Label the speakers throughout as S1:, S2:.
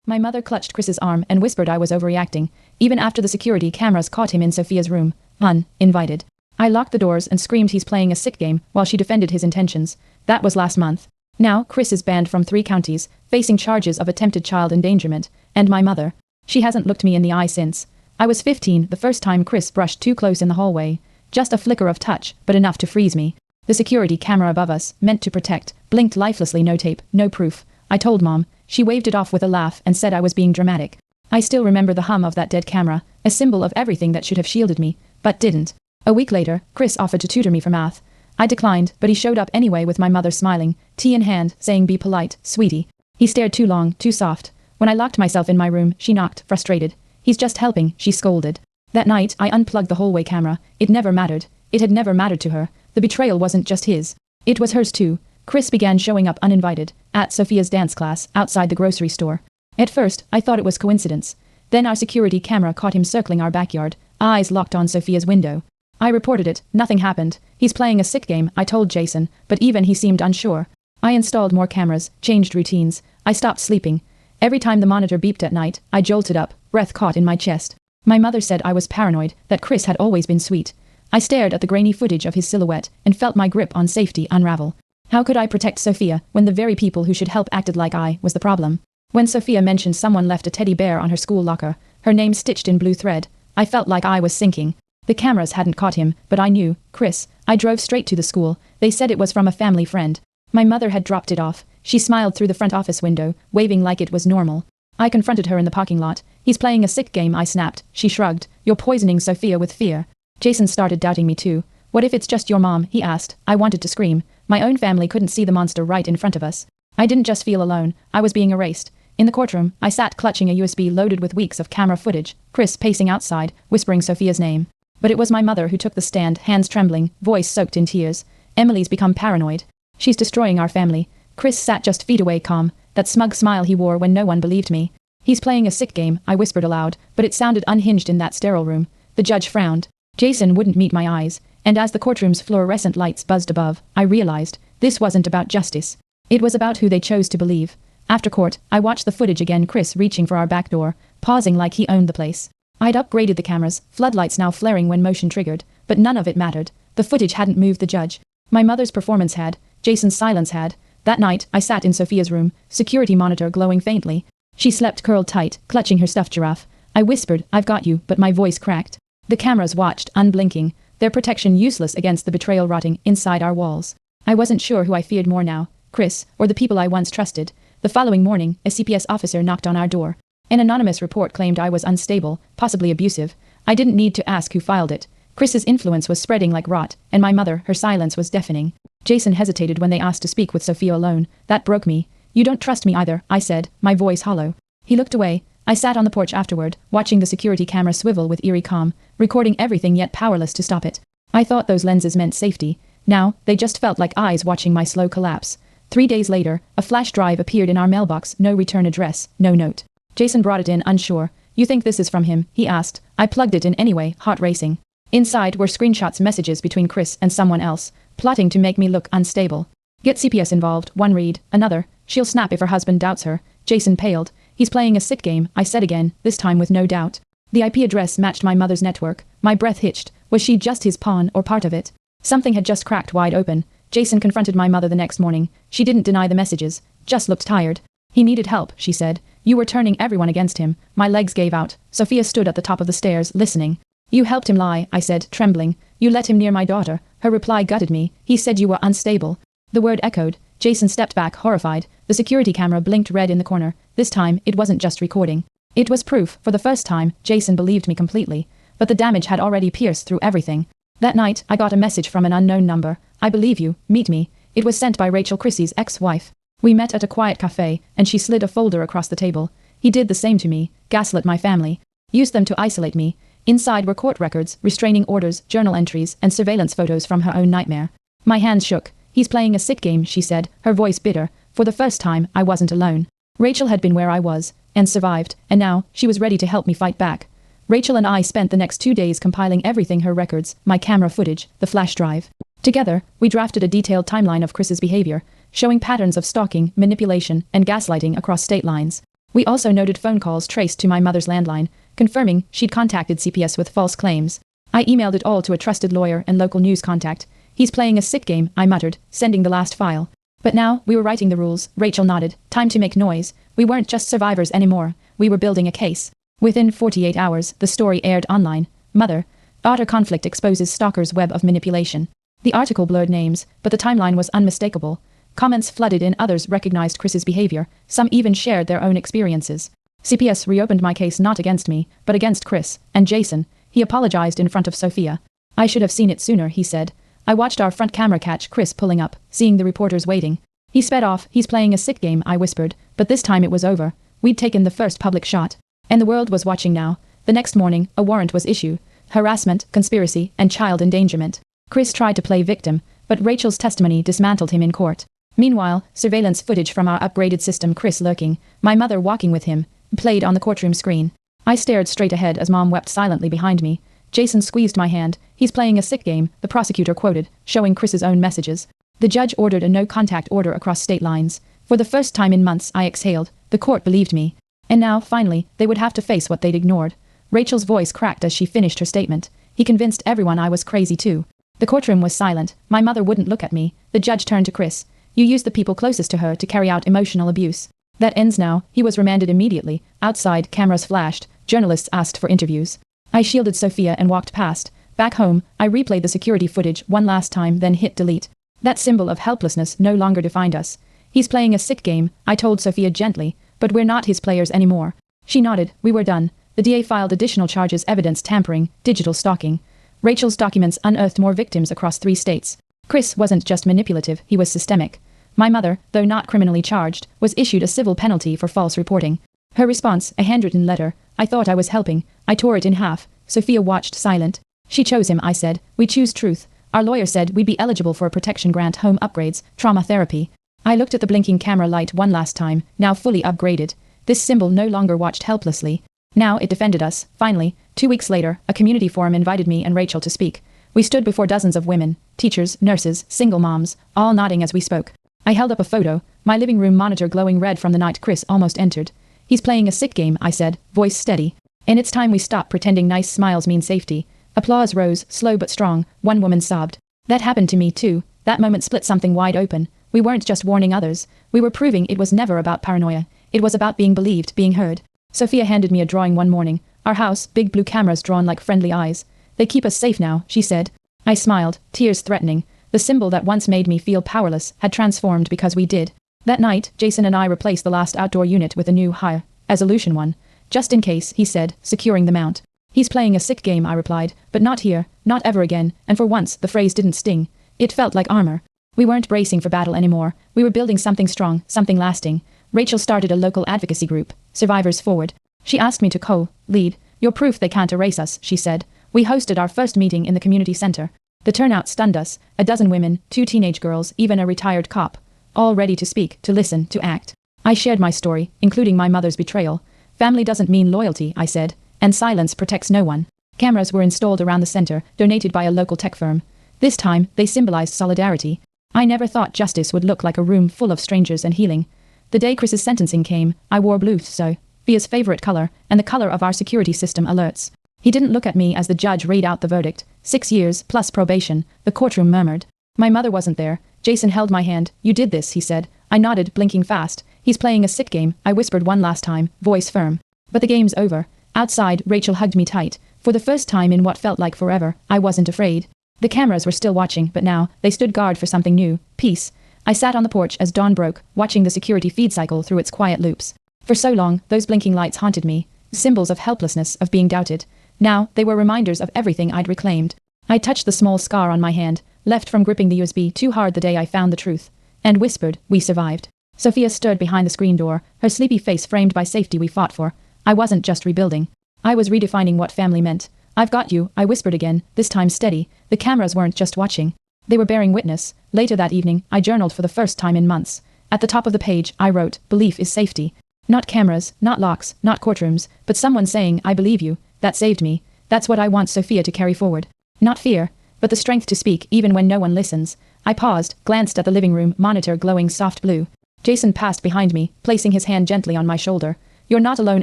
S1: My mother clutched Chris's arm and whispered I was overreacting, even after the security cameras caught him in Sophia's room, uninvited. I locked the doors and screamed he's playing a sick game while she defended his intentions. That was last month. Now, Chris is banned from 3 counties, facing charges of attempted child endangerment, and my mother. She hasn't looked me in the eye since. I was 15 the first time Chris brushed too close in the hallway. Just a flicker of touch, but enough to freeze me. The security camera above us, meant to protect, blinked lifelessly. No tape, no proof. I told Mom. She waved it off with a laugh and said I was being dramatic. I still remember the hum of that dead camera, a symbol of everything that should have shielded me, but didn't. A week later, Chris offered to tutor me for math. I declined, but he showed up anyway with my mother smiling, tea in hand, saying be polite, sweetie. He stared too long, too soft. When I locked myself in my room, she knocked, frustrated. He's just helping, she scolded. That night, I unplugged the hallway camera. It never mattered. It had never mattered to her. The betrayal wasn't just his. It was hers too. Chris began showing up uninvited, at Sophia's dance class, outside the grocery store. At first, I thought it was coincidence. Then our security camera caught him circling our backyard, eyes locked on Sophia's window. I reported it. Nothing happened. He's playing a sick game, I told Jason, but even he seemed unsure. I installed more cameras, changed routines. I stopped sleeping. Every time the monitor beeped at night, I jolted up, breath caught in my chest. My mother said I was paranoid, that Chris had always been sweet. I stared at the grainy footage of his silhouette and felt my grip on safety unravel. How could I protect Sophia when the very people who should help acted like I was the problem? When Sophia mentioned someone left a teddy bear on her school locker, her name stitched in blue thread, I felt like I was sinking. The cameras hadn't caught him, but I knew, Chris. I drove straight to the school. They said it was from a family friend. My mother had dropped it off. She smiled through the front office window, waving like it was normal. I confronted her in the parking lot. He's playing a sick game, I snapped. She shrugged. You're poisoning Sophia with fear. Jason started doubting me too. What if it's just your mom, he asked. I wanted to scream. My own family couldn't see the monster right in front of us. I didn't just feel alone. I was being erased. In the courtroom, I sat clutching a USB loaded with weeks of camera footage, Chris pacing outside, whispering Sophia's name. But it was my mother who took the stand, hands trembling, voice soaked in tears. Emily's become paranoid. She's destroying our family. Chris sat just feet away, calm, that smug smile he wore when no one believed me. He's playing a sick game, I whispered aloud, but it sounded unhinged in that sterile room. The judge frowned. Jason wouldn't meet my eyes, and as the courtroom's fluorescent lights buzzed above, I realized this wasn't about justice. It was about who they chose to believe. After court, I watched the footage again, Chris reaching for our back door, pausing like he owned the place. I'd upgraded the cameras, floodlights now flaring when motion triggered, but none of it mattered. The footage hadn't moved the judge. My mother's performance had. Jason's silence had. That night, I sat in Sophia's room, security monitor glowing faintly. She slept curled tight, clutching her stuffed giraffe. I whispered, I've got you, but my voice cracked. The cameras watched, unblinking, their protection useless against the betrayal rotting inside our walls. I wasn't sure who I feared more now, Chris, or the people I once trusted. The following morning, a CPS officer knocked on our door. An anonymous report claimed I was unstable, possibly abusive. I didn't need to ask who filed it. Chris's influence was spreading like rot, and my mother, her silence was deafening. Jason hesitated when they asked to speak with Sophia alone. That broke me. You don't trust me either, I said, my voice hollow. He looked away. I sat on the porch afterward, watching the security camera swivel with eerie calm, recording everything yet powerless to stop it. I thought those lenses meant safety. Now, they just felt like eyes watching my slow collapse. 3 days later, a flash drive appeared in our mailbox, no return address, no note. Jason brought it in, unsure. You think this is from him? He asked. I plugged it in anyway, heart racing. Inside were screenshots, messages between Chris and someone else, plotting to make me look unstable. Get CPS involved, one read, another. She'll snap if her husband doubts her. Jason paled. He's playing a sick game, I said again, this time with no doubt. The IP address matched my mother's network. My breath hitched. Was she just his pawn or part of it? Something had just cracked wide open. Jason confronted my mother the next morning. She didn't deny the messages, just looked tired. He needed help, she said. You were turning everyone against him. My legs gave out. Sophia stood at the top of the stairs, listening. You helped him lie, I said, trembling. You let him near my daughter. Her reply gutted me. He said you were unstable. The word echoed. Jason stepped back, horrified. The security camera blinked red in the corner. This time, it wasn't just recording. It was proof. For the first time, Jason believed me completely. But the damage had already pierced through everything. That night, I got a message from an unknown number. I believe you. Meet me. It was sent by Rachel Chrissy's ex-wife. We met at a quiet cafe, and she slid a folder across the table. He did the same to me, gaslit my family, used them to isolate me. Inside were court records, restraining orders, journal entries, and surveillance photos from her own nightmare. My hands shook. He's playing a sick game, she said, her voice bitter. For the first time, I wasn't alone. Rachel had been where I was, and survived, and now, she was ready to help me fight back. Rachel and I spent the next 2 days compiling everything, her records, my camera footage, the flash drive. Together, we drafted a detailed timeline of Chris's behavior, showing patterns of stalking, manipulation, and gaslighting across state lines. We also noted phone calls traced to my mother's landline, confirming she'd contacted CPS with false claims. I emailed it all to a trusted lawyer and local news contact. He's playing a sick game, I muttered, sending the last file. But now, we were writing the rules. Rachel nodded. Time to make noise. We weren't just survivors anymore. We were building a case. Within 48 hours, the story aired online. Mother. Daughter conflict exposes stalker's web of manipulation. The article blurred names, but the timeline was unmistakable. Comments flooded in, others recognized Chris's behavior. Some even shared their own experiences. CPS reopened my case not against me, but against Chris and Jason. He apologized in front of Sophia. I should have seen it sooner, he said. I watched our front camera catch Chris pulling up, seeing the reporters waiting. He sped off. He's playing a sick game, I whispered, but this time it was over. We'd taken the first public shot. And the world was watching now. The next morning, a warrant was issued. Harassment, conspiracy, and child endangerment. Chris tried to play victim, but Rachel's testimony dismantled him in court. Meanwhile, surveillance footage from our upgraded system, Chris lurking, my mother walking with him, played on the courtroom screen. I stared straight ahead as Mom wept silently behind me. Jason squeezed my hand. He's playing a sick game, the prosecutor quoted, showing Chris's own messages. The judge ordered a no-contact order across state lines. For the first time in months, I exhaled. The court believed me. And now, finally, they would have to face what they'd ignored. Rachel's voice cracked as she finished her statement. He convinced everyone I was crazy too. The courtroom was silent. My mother wouldn't look at me. The judge turned to Chris. You used the people closest to her to carry out emotional abuse. That ends now. He was remanded immediately. Outside, cameras flashed. Journalists asked for interviews. I shielded Sophia and walked past. Back home, I replayed the security footage one last time, then hit delete. That symbol of helplessness no longer defined us. He's playing a sick game, I told Sophia gently, but we're not his players anymore. She nodded. We were done. The DA filed additional charges, evidence tampering, digital stalking. Rachel's documents unearthed more victims across 3 states. Chris wasn't just manipulative, he was systemic. My mother, though not criminally charged, was issued a civil penalty for false reporting. Her response, a handwritten letter. I thought I was helping. I tore it in half. Sophia watched silent. She chose him, I said. We choose truth. Our lawyer said we'd be eligible for a protection grant, home upgrades, trauma therapy. I looked at the blinking camera light one last time, now fully upgraded. This symbol no longer watched helplessly. Now it defended us. Finally, 2 weeks later, a community forum invited me and Rachel to speak. We stood before dozens of women, teachers, nurses, single moms, all nodding as we spoke. I held up a photo, my living room monitor glowing red from the night Chris almost entered. He's playing a sick game, I said, voice steady. And it's time we stop pretending nice smiles mean safety. Applause rose, slow but strong. One woman sobbed. That happened to me too. That moment split something wide open. We weren't just warning others. We were proving it was never about paranoia. It was about being believed, being heard. Sophia handed me a drawing one morning. Our house, big blue cameras drawn like friendly eyes. They keep us safe now, she said. I smiled, tears threatening. The symbol that once made me feel powerless had transformed because we did. That night, Jason and I replaced the last outdoor unit with a new, high-resolution one. Just in case, he said, securing the mount. He's playing a sick game, I replied, but not here, not ever again, and for once, the phrase didn't sting. It felt like armor. We weren't bracing for battle anymore. We were building something strong, something lasting. Rachel started a local advocacy group, Survivors Forward. She asked me to co-lead. You're proof they can't erase us, she said. We hosted our first meeting in the community center. The turnout stunned us. 12 women, 2 teenage girls, even a retired cop. All ready to speak, to listen, to act. I shared my story, including my mother's betrayal. Family doesn't mean loyalty, I said, and silence protects no one. Cameras were installed around the center, donated by a local tech firm. This time, they symbolized solidarity. I never thought justice would look like a room full of strangers and healing. The day Chris's sentencing came, I wore blue, Sophia's favorite color, and the color of our security system alerts. He didn't look at me as the judge read out the verdict. 6 years, plus probation, the courtroom murmured. My mother wasn't there. Jason held my hand. You did this, he said. I nodded, blinking fast. He's playing a sick game, I whispered one last time, voice firm. But the game's over. Outside, Rachel hugged me tight. For the first time in what felt like forever, I wasn't afraid. The cameras were still watching, but now, they stood guard for something new, peace. I sat on the porch as dawn broke, watching the security feed cycle through its quiet loops. For so long, those blinking lights haunted me. Symbols of helplessness, of being doubted. Now, they were reminders of everything I'd reclaimed. I touched the small scar on my hand, left from gripping the USB too hard the day I found the truth, and whispered, we survived. Sophia stood behind the screen door, her sleepy face framed by safety we fought for. I wasn't just rebuilding. I was redefining what family meant. I've got you, I whispered again, this time steady. The cameras weren't just watching. They were bearing witness. Later that evening, I journaled for the first time in months. At the top of the page, I wrote, belief is safety. Not cameras, not locks, not courtrooms, but someone saying, I believe you. That saved me. That's what I want Sophia to carry forward. Not fear, but the strength to speak even when no one listens. I paused, glanced at the living room monitor glowing soft blue. Jason passed behind me, placing his hand gently on my shoulder. You're not alone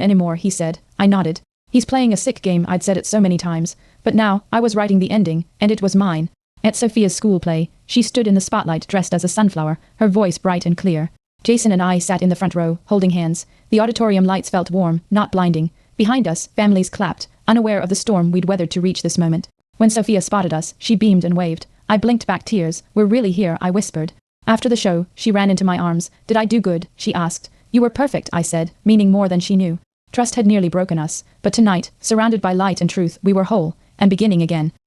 S1: anymore, he said. I nodded. He's playing a sick game, I'd said it so many times. But now, I was writing the ending, and it was mine. At Sophia's school play, she stood in the spotlight dressed as a sunflower, her voice bright and clear. Jason and I sat in the front row, holding hands. The auditorium lights felt warm, not blinding. Behind us, families clapped, unaware of the storm we'd weathered to reach this moment. When Sophia spotted us, she beamed and waved. I blinked back tears. We're really here, I whispered. After the show, she ran into my arms. Did I do good? She asked. You were perfect, I said, meaning more than she knew. Trust had nearly broken us, but tonight, surrounded by light and truth, we were whole, and beginning again.